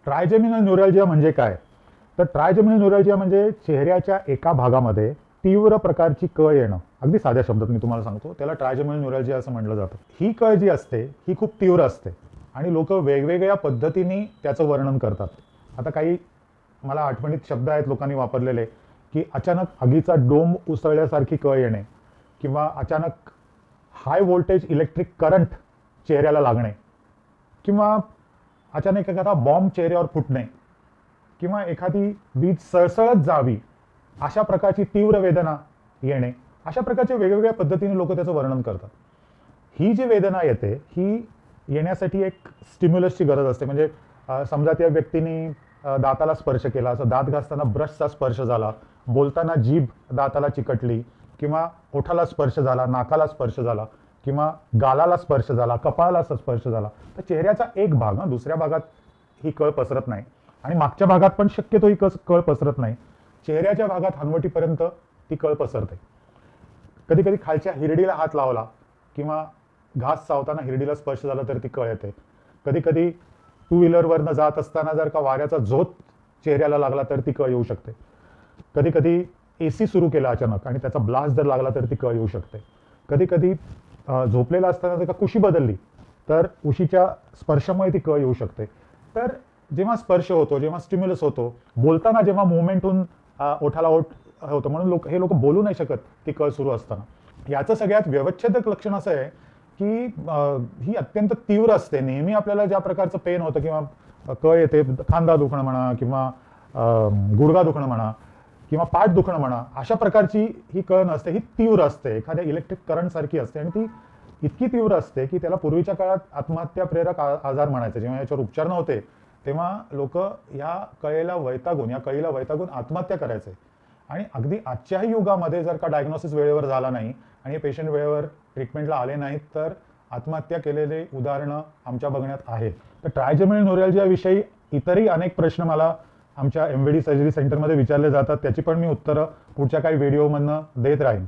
ट्रायजेमिनल न्यूरॅल्जिया म्हणजे काय? तर ट्रायजेमिनल न्यूरॅल्जिया म्हणजे चेहऱ्याच्या एका भागामध्ये तीव्र प्रकारची कळ येणं. अगदी साध्या शब्दात मी तुम्हाला सांगतो, त्याला ट्रायजेमिनल न्यूरॅल्जिया असं म्हटलं जातं. ही कळ जी असते ही खूप तीव्र असते आणि लोक वेगवेगळ्या पद्धतीने त्याचं वर्णन करतात. आता काही मला आठवणीत शब्द आहेत लोकांनी वापरलेले, की अचानक आगीचा डोंब उसळल्यासारखी कळ येणे, किंवा अचानक हाय व्होल्टेज इलेक्ट्रिक करंट चेहऱ्याला लागणे, किंवा अचानक एखादा बॉम्ब चेहऱ्यावर फुटणे, किंवा एखादी वीज सळसळत जावी अशा प्रकारची तीव्र वेदना येणे. अशा प्रकारच्या वेगवेगळ्या पद्धतीने लोक त्याचं वर्णन करतात. ही जी वेदना येते ही येण्यासाठी एक स्टिम्युलसची गरज असते. म्हणजे समजा त्या व्यक्तीने दाताला स्पर्श केला, असं दात घासताना ब्रशचा स्पर्श झाला, बोलताना जीभ दाताला चिकटली, किंवा ओठाला स्पर्श झाला, नाकाला स्पर्श झाला, किंवा गालाला स्पर्श झाला, कपाळाला स्पर्श झाला, तर चेहऱ्याचा एक भाग दुसऱ्या भागात ही कळ पसरत नाही आणि मागच्या भागात पण शक्यतो ही कळ पसरत नाही. चेहऱ्याच्या भागात हनवटीपर्यंत ती कळ पसरते. कधी कधी खालच्या हिरडीला हात लावला किंवा घास चावताना हिरडीला स्पर्श झाला तर ती कळ येते. कधी कधी टू व्हीलरवरनं जात असताना जर का वाऱ्याचा झोत चेहऱ्याला लागला तर ती कळ येऊ शकते. कधी कधी AC सुरू केला अचानक आणि त्याचा ब्लास्ट जर लागला तर ती कळ येऊ शकते. कधी कधी झोपलेला असताना जर का कुशी बदलली तर उशीच्या स्पर्शामुळे ती कळ येऊ शकते. तर जेव्हा स्पर्श होतो, जेव्हा स्टिम्युलस होतो, बोलताना जेव्हा मुवमेंट होऊन ओठाला ओठ होतं, म्हणून हे लोक बोलू नाही शकत ती कळ सुरू असताना. याचं सगळ्यात व्यवच्छेदक लक्षण असं आहे की ही अत्यंत तीव्र असते. नेहमी आपल्याला ज्या प्रकारचं पेन होतं किंवा कळ येते, खांदा दुखणं म्हणा किंवा गुडघा दुखणं म्हणा किंवा पाठ दुखणं म्हणा, अशा प्रकारची ही कळ नसते. ही तीव्र असते, एखाद्या इलेक्ट्रिक करंट सारखी असते आणि ती इतकी तीव्र असते की त्याला पूर्वीच्या काळात आत्महत्या प्रेरक आजार म्हणायचे. जेव्हा याच्यावर उपचार नव्हते तेव्हा लोक या कळीला वैतागून आत्महत्या करायचे. आणि अगदी आजच्याही युगामध्ये जर का डायग्नोसिस वेळेवर झाला नाही आणि हे पेशंट वेळेवर ट्रीटमेंटला आले नाहीत तर आत्महत्या केलेले उदाहरणं आमच्या बघण्यात आहेत. तर ट्रायजेमिनल न्यूरॅल्जियाविषयी इतरही अनेक प्रश्न मला आमच्या MVD सर्जरी सेंटरमध्ये विचारले जातात. त्याची पण मी उत्तरं पुढच्या काही व्हिडिओमधनं देत राहीन.